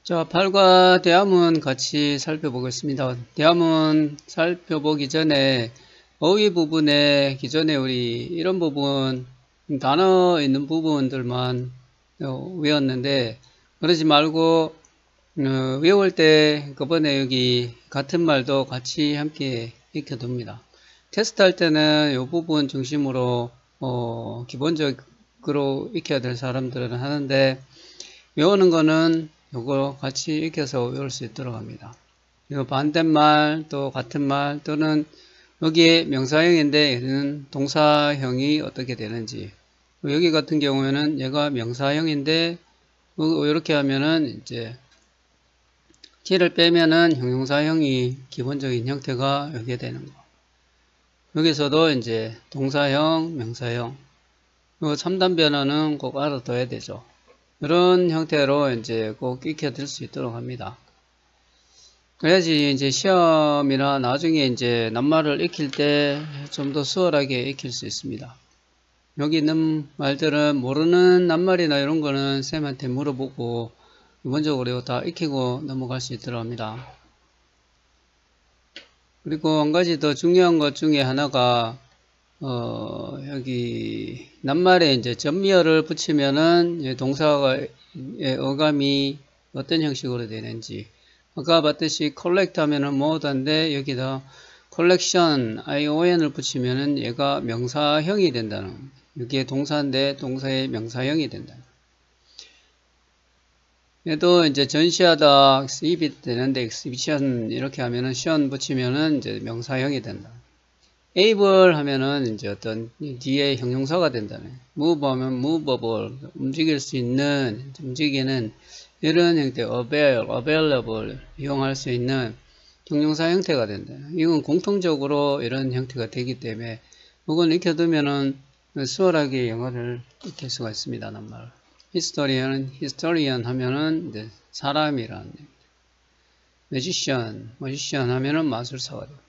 자, 팔과 대화문 같이 살펴보겠습니다. 대화문 살펴보기 전에 어휘 부분에 기존에 우리 이런 부분, 단어 있는 부분들만 외웠는데, 그러지 말고 외울 때 그번에 여기 같은 말도 같이 함께 익혀둡니다. 테스트 할 때는 이 부분 중심으로 기본적으로 익혀야 될 사람들은 하는데, 외우는 거는 요거 같이 익혀서 외울 수 있도록 합니다. 이거 반대말, 또 같은 말, 또는 여기에 명사형인데 얘는 동사형이 어떻게 되는지. 여기 같은 경우에는 얘가 명사형인데 이렇게 하면은 이제 t를 빼면은 형용사형이 기본적인 형태가 여기에 되는 거. 여기서도 이제 동사형, 명사형. 요 3단 변화는 꼭 알아둬야 되죠. 이런 형태로 이제 꼭 익혀둘 수 있도록 합니다. 그래야지 이제 시험이나 나중에 이제 낱말을 익힐 때 좀 더 수월하게 익힐 수 있습니다. 여기 있는 말들은 모르는 낱말이나 이런 거는 쌤한테 물어보고 기본적으로 다 익히고 넘어갈 수 있도록 합니다. 그리고 한 가지 더 중요한 것 중에 하나가 여기 낱말에 이제 전미어를 붙이면은 동사가 어감이 어떤 형식으로 되는지. 아까 봤듯이 collect 하면은 뭐다인데 여기다 collection, ION을 붙이면은 얘가 명사형이 된다는. 여기에 동사인데 동사의 명사형이 된다. 얘도 이제 전시하다 exhibit 되는데 exhibition 이렇게 하면은 tion 붙이면은 이제 명사형이 된다. able 하면은 이제 어떤 뒤에 형용사가 된다네. move 하면 movable, 움직일 수 있는, 움직이는 이런 형태, available, 이용할 수 있는 형용사 형태가 된다. 이건 공통적으로 이런 형태가 되기 때문에 이건 익혀두면은 수월하게 영어를 익힐 수가 있습니다. 말. historian 하면은 이제 사람이라는 얘기입니다. magician 하면은 마술사가 됩니다.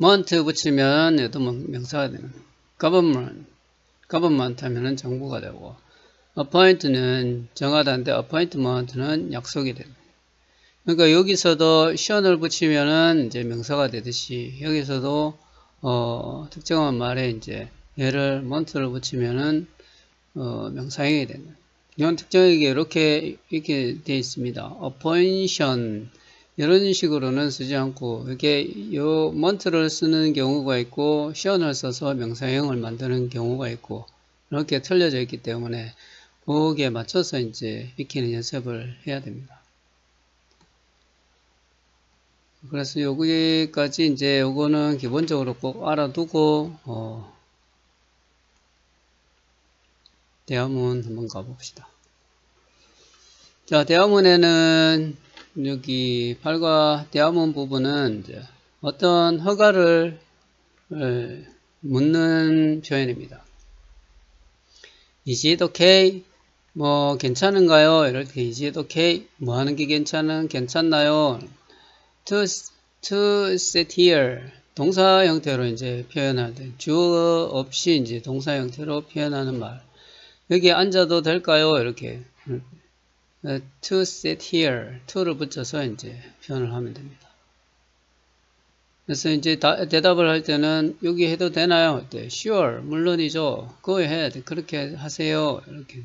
month 붙이면 얘도 명사가 되는 government 하면은 정부가 되고 appoint는 정하다인데 appointment는 약속이 됩니다. 그러니까 여기서도 션을 붙이면은 이제 명사가 되듯이 여기서도 특정한 말에 이제 얘를 month를 붙이면은 명사형이 된다. 이런 특정하게 이렇게 되어 있습니다. appointion 이런 식으로는 쓰지 않고 이렇게 요 month를 쓰는 경우가 있고 션을 써서 명사형을 만드는 경우가 있고 이렇게 틀려져 있기 때문에 거기에 맞춰서 이제 익히는 연습을 해야 됩니다. 그래서 여기까지 이제 요거는 기본적으로 꼭 알아두고 대화문 한번 가봅시다. 자, 대화문에는 여기 8과 대화문 부분은 이제 어떤 허가를 묻는 표현입니다. Is it okay? 뭐 괜찮은가요? 이렇게 is it okay? 뭐 하는 게 괜찮나요? To sit here 동사 형태로 이제 표현할 때 주어 없이 이제 동사 형태로 표현하는 말. 여기 앉아도 될까요? 이렇게 to sit here, to를 붙여서 이제 표현을 하면 됩니다. 그래서 이제 대답을 할 때는 여기 해도 되나요? 네, sure, 물론이죠. go ahead, 그렇게 하세요. 이렇게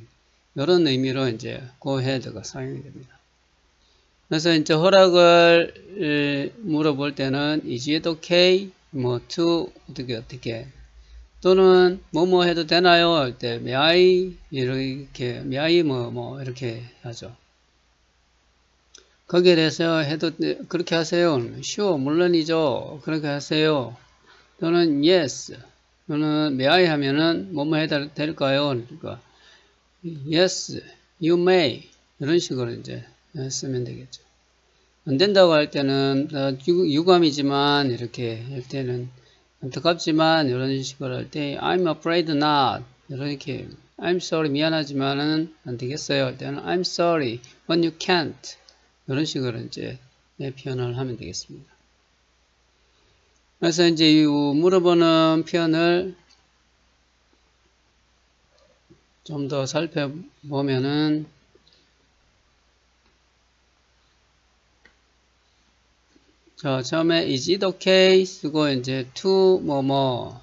이런 의미로 이제 go ahead가 사용이 됩니다. 그래서 이제 허락을 물어볼 때는 is it okay? 뭐 to 어떻게 또는 뭐뭐 해도 되나요? 할 때 may I 이렇게 may I 뭐 이렇게 하죠. 거기에 대해서 해도 그렇게 하세요. sure 물론이죠. 그렇게 하세요. 또는 yes 또는 may I 하면은 뭐뭐 해도 될까요? 그러니까 yes you may 이런 식으로 이제 쓰면 되겠죠. 안 된다고 할 때는 유감이지만 이렇게 할 때는 안타깝지만 이런 식으로 할 때 I'm afraid not 이렇게 I'm sorry 미안하지만은 안 되겠어요 할 때는 I'm sorry but you can't 이런 식으로 이제 표현을 하면 되겠습니다. 그래서 이제 이 물어보는 표현을 좀 더 살펴보면은 자, 처음에 is it okay 쓰고 이제 to 뭐뭐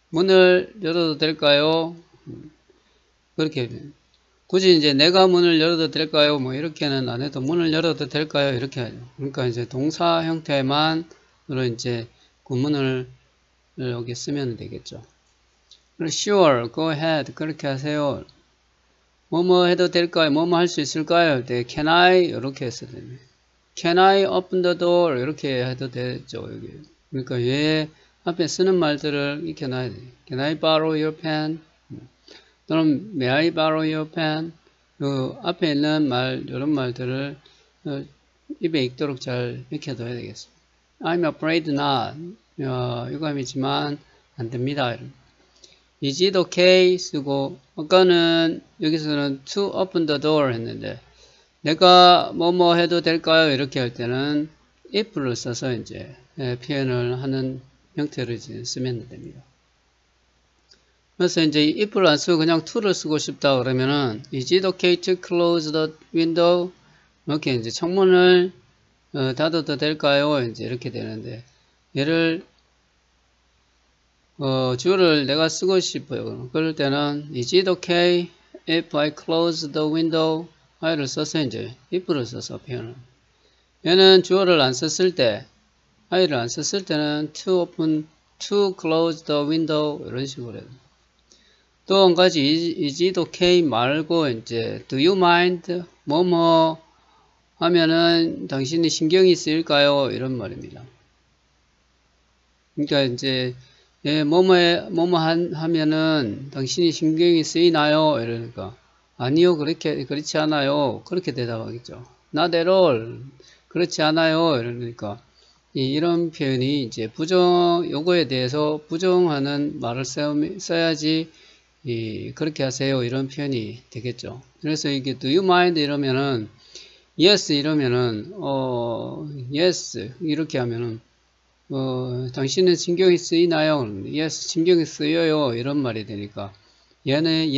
문을 열어도 될까요? 그렇게 굳이 이제 내가 문을 열어도 될까요? 뭐 이렇게는 안 해도 문을 열어도 될까요? 이렇게 하죠. 그러니까 이제 동사 형태만으로 이제 구문을 여기 쓰면 되겠죠. Sure, go ahead. 그렇게 하세요. 뭐뭐 해도 될까요? 뭐뭐 할 수 있을까요? 네, can I 이렇게 했어야 됩니다. Can I open the door? 이렇게 해도 되죠. 여기. 그러니까 얘 앞에 쓰는 말들을 익혀놔야 돼요. Can I borrow your pen? 또는 May I borrow your pen? 그 앞에 있는 말 이런 말들을 입에 익도록 잘 익혀둬야 되겠습니다. I'm afraid not. 유감이지만 안 됩니다. Is it okay? 쓰고 아까는 여기서는 to open the door 했는데 내가 뭐뭐 해도 될까요? 이렇게 할 때는 if를 써서 이제 표현을 하는 형태로 이제 쓰면 됩니다. 그래서 이제 if를 안 쓰고 그냥 to를 쓰고 싶다 그러면은 Is it okay to close the window? 이렇게 이제 창문을 닫아도 될까요? 이제 이렇게 되는데 얘를 주어를 내가 쓰고 싶어요. 그럴 때는 Is it okay if I close the window? I를 써서 이제 if를 써서 표현을. 얘는 주어를 안 썼을 때, I를 안 썼을 때는 to open, to close the window 이런 식으로 해요. 또 한 가지 is it okay 말고 이제 do you mind 뭐뭐 하면은 당신이 신경이 쓰일까요? 이런 말입니다. 그러니까 이제 뭐뭐 하면은 당신이 신경이 쓰이나요? 이러니까 아니요, 그렇지 않아요. 그렇게 대답하겠죠. Not at all. 그렇지 않아요. 이러니까 이런 표현이 이제 요거에 대해서 부정하는 말을 써야지 그렇게 하세요. 이런 표현이 되겠죠. 그래서 이게 do you mind 이러면은 yes 이러면은 yes 이렇게 하면은 당신은 신경이 쓰이나요? yes 신경이 쓰여요. 이런 말이 되니까 얘는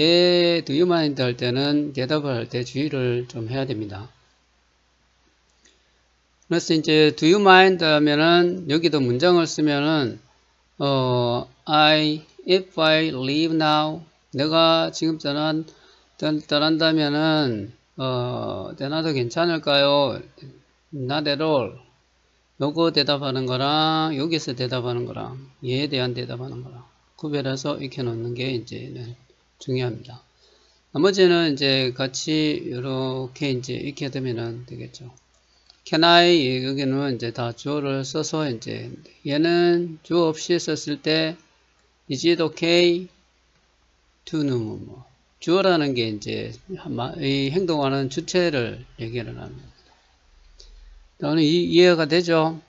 do you mind 할 때는 대답을 할 때 주의를 좀 해야 됩니다. 그래서 이제 do you mind 하면은 여기도 문장을 쓰면은 if I leave now 내가 지금 떠난다면은 떠나도 괜찮을까요? Not at all. 요거 대답하는 거랑 여기서 대답하는 거랑 얘에 대한 대답하는 거랑 구별해서 익혀놓는 게 이제는 중요합니다. 나머지는 이제 같이 이렇게 이제 익혀두면 되겠죠. Can I 여기는 이제 다 주어를 써서 이제 얘는 주어 없이 썼을 때 Is it okay to는 뭐 주어라는 게 이제 이 행동하는 주체를 얘기를 합니다. 오늘 이해가 되죠?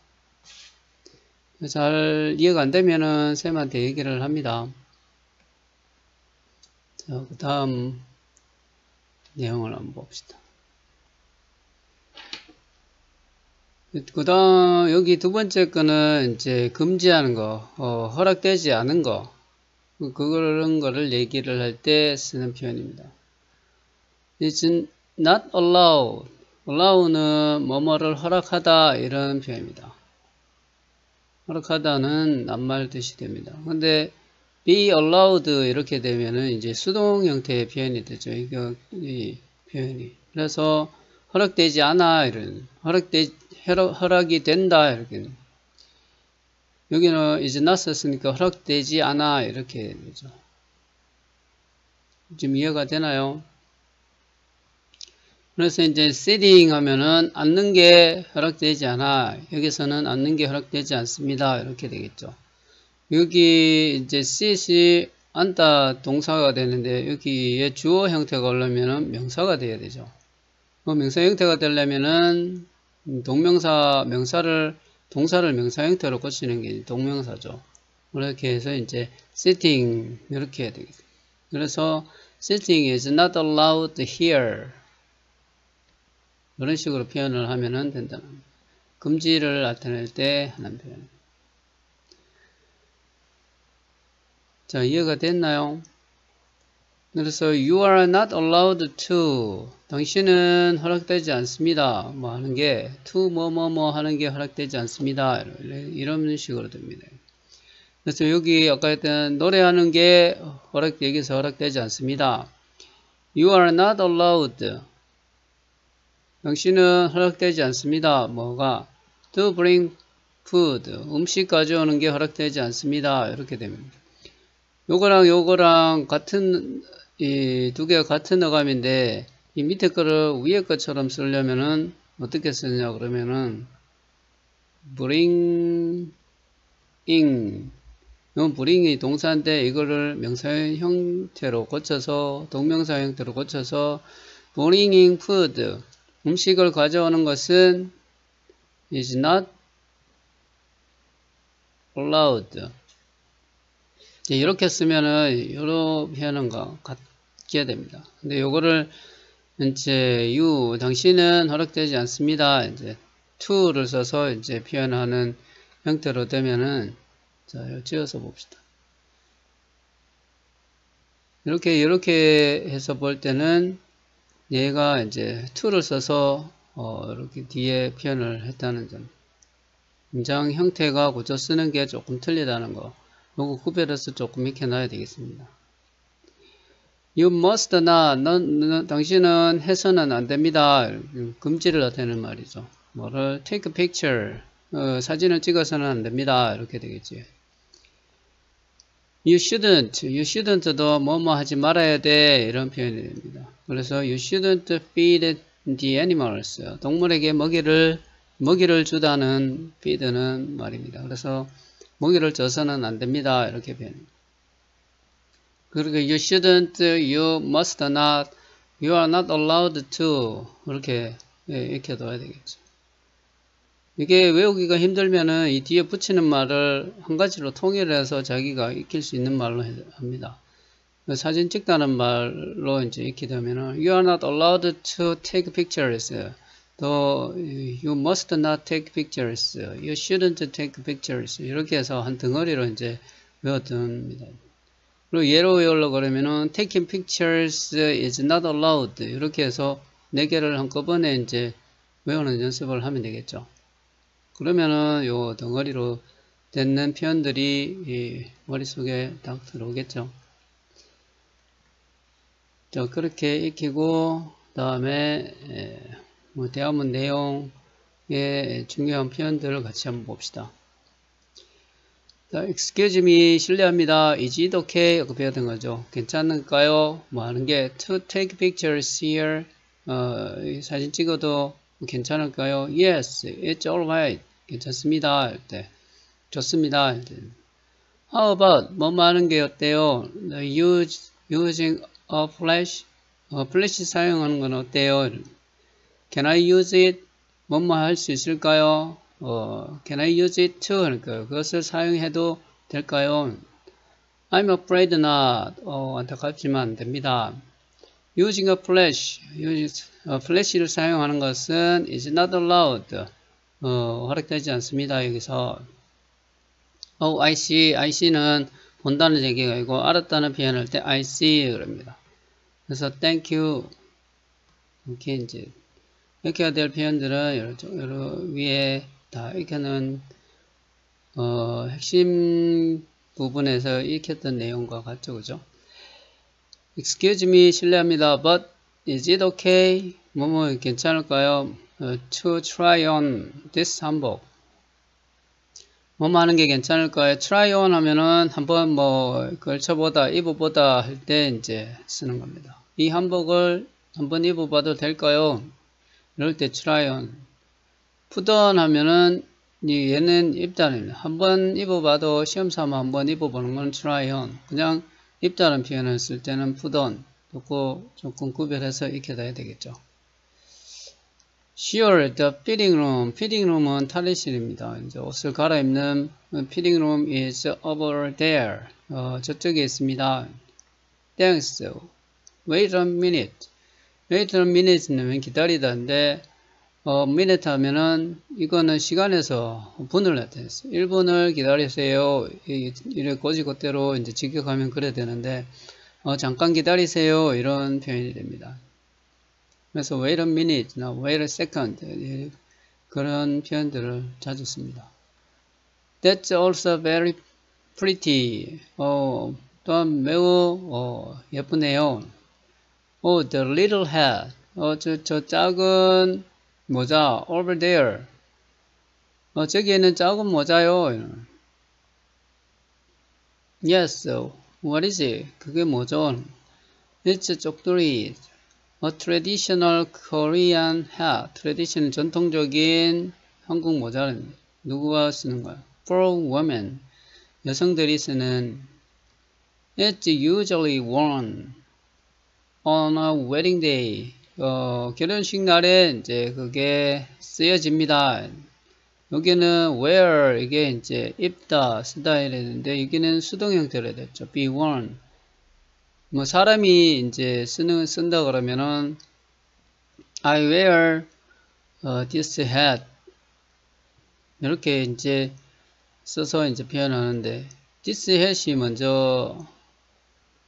잘 이해가 안 되면은 쌤한테 얘기를 합니다. 자, 그 다음 내용을 한번 봅시다. 그 다음 여기 두 번째 거는 이제 금지하는 거, 허락되지 않은 거, 그런 거를 얘기를 할 때 쓰는 표현입니다. It's not allowed. allow는 뭐뭐를 허락하다 이런 표현입니다. 허락하다는 낱말 뜻이 됩니다. 근데 be allowed 이렇게 되면은 이제 수동 형태의 표현이 되죠. 이 표현이. 그래서 허락되지 않아 이런 허락이 된다 이렇게. 여기는 이제 not 썼으니까 허락되지 않아 이렇게 되죠. 지금 이해가 되나요? 그래서 이제 sitting 하면은 앉는 게 허락되지 않아. 여기서는 앉는 게 허락되지 않습니다. 이렇게 되겠죠. 여기 이제 sit이 앉다 동사가 되는데 여기에 주어 형태가 오려면은 명사가 돼야 되죠. 명사 형태가 되려면은 동사를 명사 형태로 고치는 게 동명사죠. 그렇게 해서 이제 sitting 이렇게 해야 되겠죠. 그래서 sitting is not allowed here. 이런 식으로 표현을 하면 된다. 금지를 나타낼 때 하는 표현. 자, 이해가 됐나요? 그래서 you are not allowed to, 당신은 허락되지 않습니다. 뭐 하는 게 to 뭐뭐뭐 하는 게 허락되지 않습니다. 이런 식으로 됩니다. 그래서 여기 아까 했던 노래하는 게 여기서 허락되지 않습니다. You are not allowed, 당신은 허락되지 않습니다. 뭐가 to bring food, 음식 가져오는 게 허락되지 않습니다. 이렇게 됩니다. 요거랑 같은 이 두 개가 같은 어감인데 이 밑에 거를 위에 것처럼 쓰려면은 어떻게 쓰냐 그러면은 bringing, 이건 bring이 동사인데 이거를 명사형 형태로 고쳐서 동명사 형태로 고쳐서 bringing food, 음식을 가져오는 것은 is not allowed. 이렇게 쓰면은 여러 표현과 같게 됩니다. 근데 요거를 이제 you, 당신은 허락되지 않습니다. 이제 to를 써서 이제 표현하는 형태로 되면은 자, 지어서 봅시다. 이렇게 해서 볼 때는 얘가 이제 to를 써서 이렇게 뒤에 표현을 했다는 점. 문장 형태가 고쳐 쓰는 게 조금 틀리다는 거. 요거 구별해서 조금 익혀놔야 되겠습니다. You must not, 당신은 해서는 안 됩니다. 금지를 나타내는 말이죠. 뭐를 take a picture, 사진을 찍어서는 안 됩니다. 이렇게 되겠지. You shouldn't도 뭐뭐 하지 말아야 돼. 이런 표현이 됩니다. 그래서 you shouldn't feed the animals. 동물에게 먹이를 주다는 feed는 말입니다. 그래서 먹이를 줘서는 안 됩니다. 이렇게 표현합니다. 그리고 you shouldn't, you must not, you are not allowed to 이렇게 익혀둬야 되겠죠. 이게 외우기가 힘들면은 이 뒤에 붙이는 말을 한 가지로 통일해서 자기가 익힐 수 있는 말로 합니다. 사진 찍다는 말로 이제 익히려면은 you are not allowed to take pictures. 또 you must not take pictures, you shouldn't take pictures 이렇게 해서 한 덩어리로 이제 외워둡니다. 그리고 예로 외우려고 그러면은 taking pictures is not allowed 이렇게 해서 4개를 한꺼번에 이제 외우는 연습을 하면 되겠죠. 그러면은 요 덩어리로 되는 표현들이 이 머릿속에 딱 들어오겠죠. 자, 그렇게 익히고 다음에 대화문 내용의 중요한 표현들을 같이 한번 봅시다. 자, excuse me, 실례합니다. Is it okay? 이렇게 배웠던 거죠. 괜찮을까요? 뭐 하는 게 to take pictures here. 사진 찍어도 괜찮을까요? Yes, it's alright. 괜찮습니다. 할 때. 좋습니다. 할 때. How about? 뭐 하는 게 어때요? Using a flash. 플래시 사용하는 건 어때요? Can I use it? 뭐뭐 할 수 있을까요? Can I use it too? 그러니까 그것을 사용해도 될까요? I'm afraid not. 안타깝지만 안 됩니다. Using a flash. 플래시를 사용하는 것은 is not allowed. 허락되지 않습니다. 여기서 I see. I see는 본다는 얘기가 아니고 알았다는 표현을 할 때 I see 그럽니다. 그래서 thank you. 이렇게 이제 익혀야 될 표현들은 여러 위에 다 익혀놓은 핵심 부분에서 익혔던 내용과 같죠, 그죠? Excuse me, 실례합니다. But is it okay? 뭐뭐 괜찮을까요? To try on this 한복. 뭐뭐 하는 게 괜찮을까요? Try on 하면은 한번 뭐 걸쳐보다, 입어보다 할 때 이제 쓰는 겁니다. 이 한복을 한번 입어봐도 될까요? 이럴 때 try on. put on 하면은 얘는 입다입니다. 한번 입어봐도 시험삼아 한번 입어보는 건 try on. 그냥 입다는 표현을 쓸 때는 put on. 조금 구별해서 익혀둬야 되겠죠. Sure, the fitting room. fitting room은 탈의실입니다. 이제 옷을 갈아입는 fitting room is over there. 저쪽에 있습니다. Thanks. Wait a minute. Wait a minute는 기다리다인데 minute 하면은 이거는 시간에서 분을 나타냈어요. 1분을 기다리세요. 이래 고지고대로 이제 직역하면 그래 되는데 잠깐 기다리세요. 이런 표현이 됩니다. 그래서 wait a minute, wait a second 그런 표현들을 자주 씁니다. That's also very pretty. 또한 매우 예쁘네요. The little hat. 저 작은 모자 over there. 저기에는 작은 모자요. Yes. What is it? 그게 뭐죠? It's a 쪽두리. A traditional Korean hat. tradition 전통적인 한국 모자는 누구가 쓰는 거야? For women. 여성들이 쓰는. It's usually worn on a wedding day. 결혼식 날에 이제 그게 쓰여집니다. 여기는 wear 이게 이제 입다 쓰다 이랬는데 여기는 수동 형태로 됐죠. be worn. 뭐 사람이 이제 쓴다 그러면은 I wear this hat 이렇게 이제 써서 이제 표현하는데 this hat이 먼저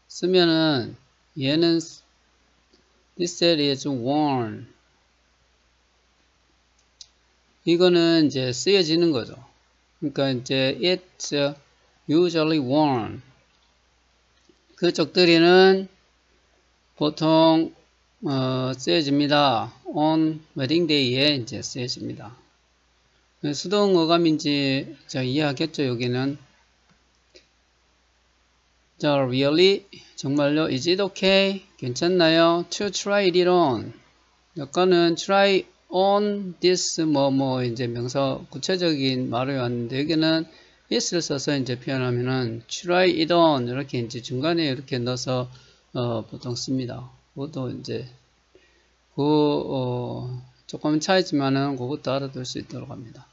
쓰면은 얘는 this hat is worn. 이거는 이제 쓰여지는 거죠. 그러니까 이제 it's usually worn. 그 쪽들이는 보통 쓰여집니다. on wedding day에 이제 쓰여집니다. 수동 어감인지 자 이해하겠죠? 여기는 자 really 정말요? is it okay? 괜찮나요? to try it on. 약간은 try on this 이제 명사 구체적인 말을 왔는데 여기는 is를 써서 이제 표현하면은 try it on 이렇게 이제 중간에 이렇게 넣어서 보통 씁니다. 그것도 이제 조금 차이지만은 그것도 알아둘 수 있도록 합니다.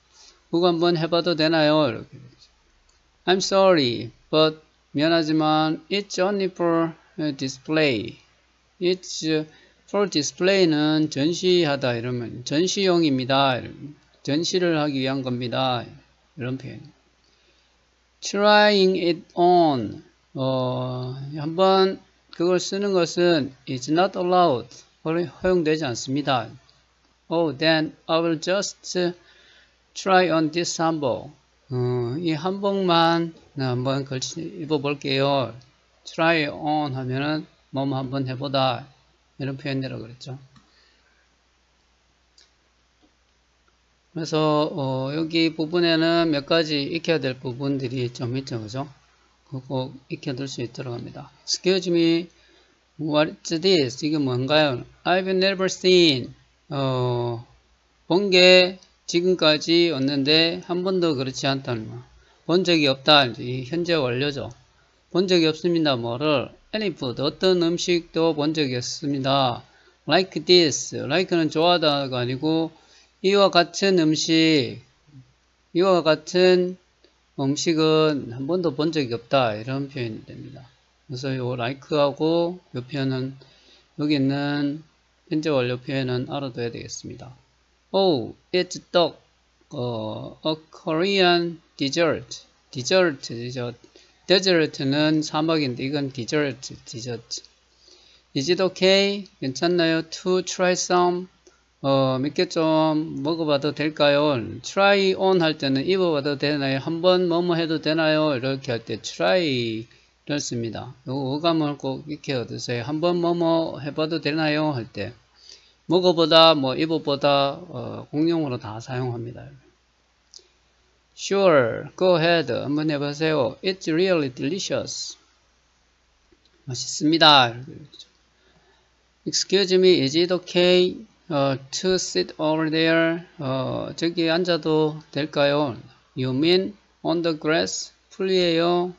그거 한번 해봐도 되나요? 이렇게 I'm sorry, but 미안하지만 it's only for display. It's for display는 전시하다 이러면 전시용입니다. 전시를 하기 위한 겁니다. 이런 표현. Trying it on. 한번 그걸 쓰는 것은 is not allowed. 허용되지 않습니다. Then I will just try on this 한복. 이 한복만 한번 입어볼게요. Try on 하면은 뭐뭐 한번 해보다. 이런 표현이라고 그랬죠. 그래서 여기 부분에는 몇 가지 익혀야 될 부분들이 좀 있죠, 그죠? 그거 익혀둘 수 있도록 합니다. Excuse me, what's this? 이게 뭔가요? I've never seen. 본 게 지금까지 없는데 한 번도 그렇지 않다는 거. 본 적이 없다. 이 현재 완료죠. 본 적이 없습니다. 뭐를? Any food. 어떤 음식도 본 적이 없습니다. Like this. like는 좋아하다가 아니고 이와 같은 음식, 이와 같은 음식은 한 번도 본 적이 없다. 이런 표현이 됩니다. 그래서 요 like하고 요 표현은 여기 있는 현재 완료 표현은 알아둬야 되겠습니다. Oh, it's 떡. A Korean dessert. dessert. 데저트는 사막인데 이건 dessert. Is it okay? 괜찮나요? To try some. 몇 개 좀 먹어봐도 될까요? try on 할 때는 입어봐도 되나요? 한번 뭐뭐 해도 되나요? 이렇게 할 때 try를 씁니다. 요 어감을 꼭 익혀 얻으세요. 한번 뭐뭐 해봐도 되나요? 할 때 먹어보다, 입어보다 공용으로 다 사용합니다. Sure, go ahead. 한번 해보세요. It's really delicious. 맛있습니다. Excuse me, is it okay to sit over there? 저기 앉아도 될까요? You mean on the grass? 풀이에요?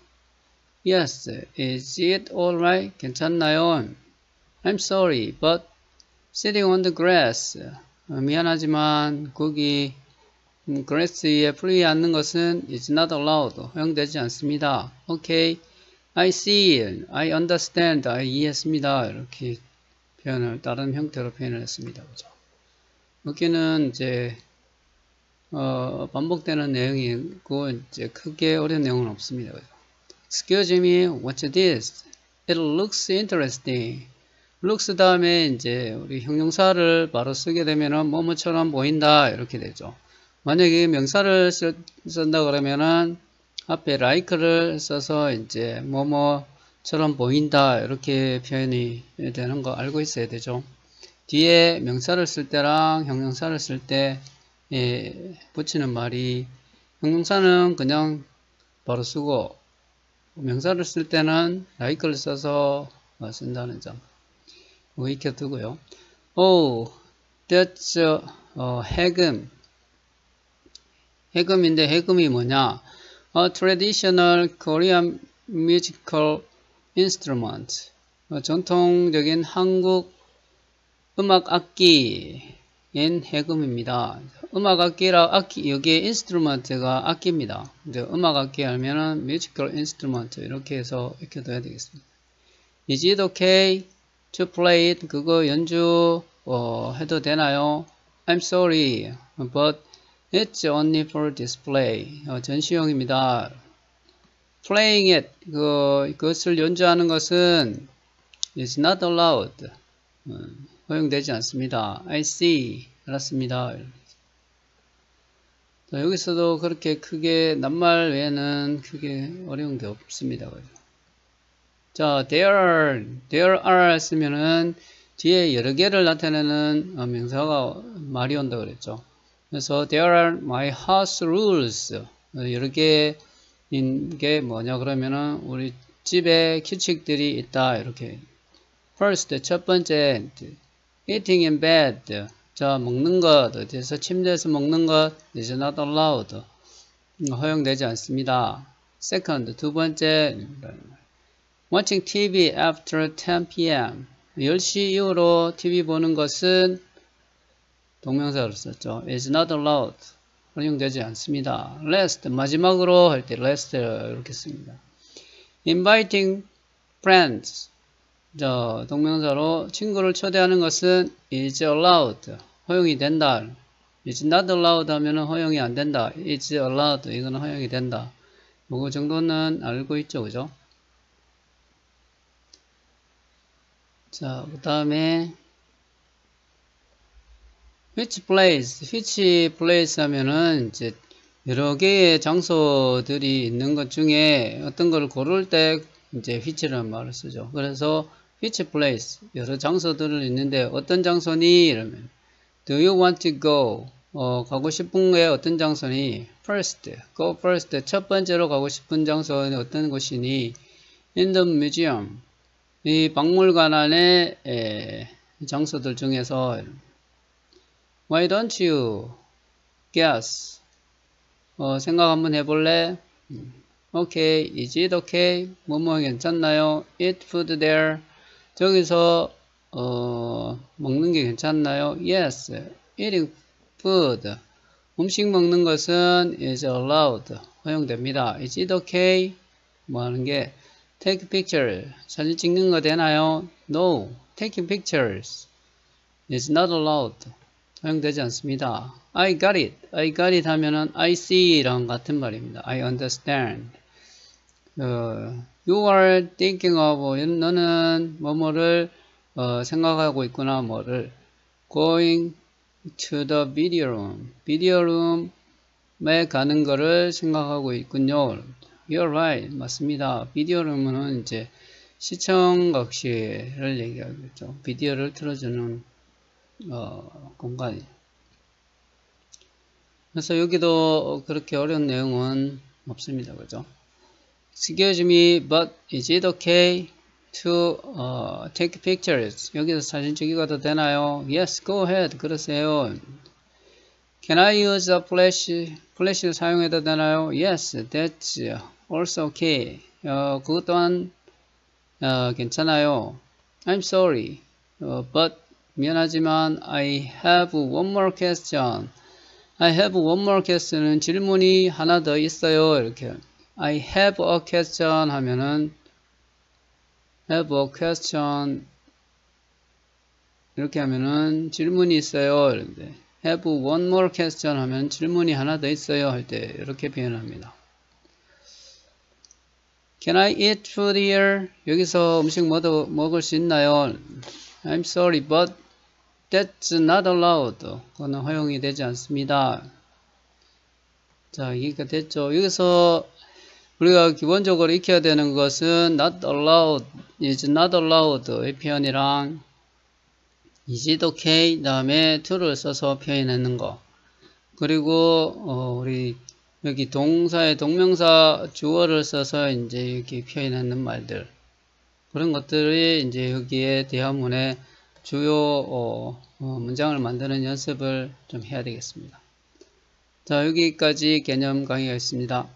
Yes, is it alright? 괜찮나요? I'm sorry, but sitting on the grass. 미안하지만 거기 grass에 풀이 앉는 것은 is not allowed. 허용되지 않습니다. Okay, I see, I understand. 이해했습니다. 이렇게 표현을 다른 형태로 표현을 했습니다. 그죠? 여기는 이제 반복되는 내용이고 이제 크게 어려운 내용은 없습니다. 그죠? Excuse me, what's this? It looks interesting. looks 다음에 이제 우리 형용사를 바로 쓰게 되면은 뭐뭐처럼 보인다 이렇게 되죠. 만약에 명사를 쓴다 그러면은 앞에 like를 써서 이제 뭐뭐처럼 보인다 이렇게 표현이 되는 거 알고 있어야 되죠. 뒤에 명사를 쓸 때랑 형용사를 쓸 때 붙이는 말이 형용사는 그냥 바로 쓰고 명사를 쓸 때는 like를 써서 쓴다는 점 익혀두고요. Oh, that's 해금. 해금인데 해금이 뭐냐? A traditional Korean musical instrument. 전통적인 한국 음악 악기인 해금입니다. 음악 악기, 여기에 instrument가 악기입니다. 이제 음악 악기 하면은 musical instrument 이렇게 해서 익혀둬야 되겠습니다. Is it okay to play it? 그거 연주 해도 되나요? I'm sorry, but it's only for display. 전시용입니다. Playing it, 그것을 연주하는 것은 is not allowed. 허용되지 않습니다. I see, 알았습니다. 자, 여기서도 그렇게 크게 낱말 외에는 크게 어려운 게 없습니다. 자, there are 쓰면은 뒤에 여러 개를 나타내는 명사가 말이 온다 그랬죠. 그래서 there are my house rules. 여러 개인 게 뭐냐 그러면은 우리 집에 규칙들이 있다 이렇게. First, 첫 번째, eating in bed. 자, 먹는 것, 어디서 침대에서 먹는 것 is not allowed. 허용되지 않습니다. Second, 두 번째, watching TV after 10 p.m. 10시 이후로 TV 보는 것은 동명사로 썼죠. is not allowed. 허용되지 않습니다. Last, 마지막으로 할 때 last 이렇게 씁니다. Inviting friends. 자, 동명사로 친구를 초대하는 것은 is allowed. 허용이 된다. is not allowed 하면은 허용이 안 된다. is allowed. 이거는 허용이 된다. 그 정도는 알고 있죠, 그죠? 자, 그 다음에 which place 하면은 이제 여러 개의 장소들이 있는 것 중에 어떤 걸 고를 때 이제 which라는 말을 쓰죠. 그래서 which place, 여러 장소들을 있는데 어떤 장소니? 이러면 do you want to go? 가고 싶은 게 어떤 장소니? first, go first. 첫 번째로 가고 싶은 장소는 어떤 곳이니? in the museum. 이 박물관 안에 장소들 중에서 why don't you guess? 생각 한번 해볼래? Okay, is it okay? 뭐뭐 괜찮나요? Eat food there. 저기서 먹는 게 괜찮나요? Yes, eating food. 음식 먹는 것은 is allowed. 허용됩니다. Is it okay? 뭐 하는 게 take picture. 사진 찍는 거 되나요? No, taking pictures is not allowed. 허용되지 않습니다. I got it. I got it 하면은 I see랑 같은 말입니다. I understand. You are thinking of, 너는 뭐뭐를 생각하고 있구나, 뭐를. Going to the video room. 비디오 룸에 가는 거를 생각하고 있군요. You're right. 맞습니다. 비디오 룸은 이제 시청각실을 얘기하겠죠. 비디오를 틀어주는 공간이. 그래서 여기도 그렇게 어려운 내용은 없습니다. 그죠? Excuse me, but is it okay to take pictures? 여기서 사진 찍어도 되나요? Yes, go ahead. 그러세요. Can I use a flash? 플래시를 사용해도 되나요? Yes, that's also okay. 그것 또한 괜찮아요. I'm sorry, but 미안하지만 I have one more question. I have one more question은 질문이 하나 더 있어요. 이렇게 I have a question 하면은 have a question 이렇게 하면은 질문이 있어요. 이런데 have one more question 하면 질문이 하나 더 있어요 할 때 이렇게 표현합니다. Can I eat food here? 여기서 음식 먹을 수 있나요? I'm sorry, but that's not allowed. 그거는 허용이 되지 않습니다. 자, 이게 됐죠. 여기서 우리가 기본적으로 익혀야 되는 것은 not allowed, is not allowed의 표현이랑 is it okay 다음에 to를 써서 표현하는 거. 그리고 우리 여기 동사의 동명사 주어를 써서 이제 이렇게 표현하는 말들, 그런 것들이 이제 여기에 대화문의 주요 문장을 만드는 연습을 좀 해야 되겠습니다. 자, 여기까지 개념 강의가 있습니다.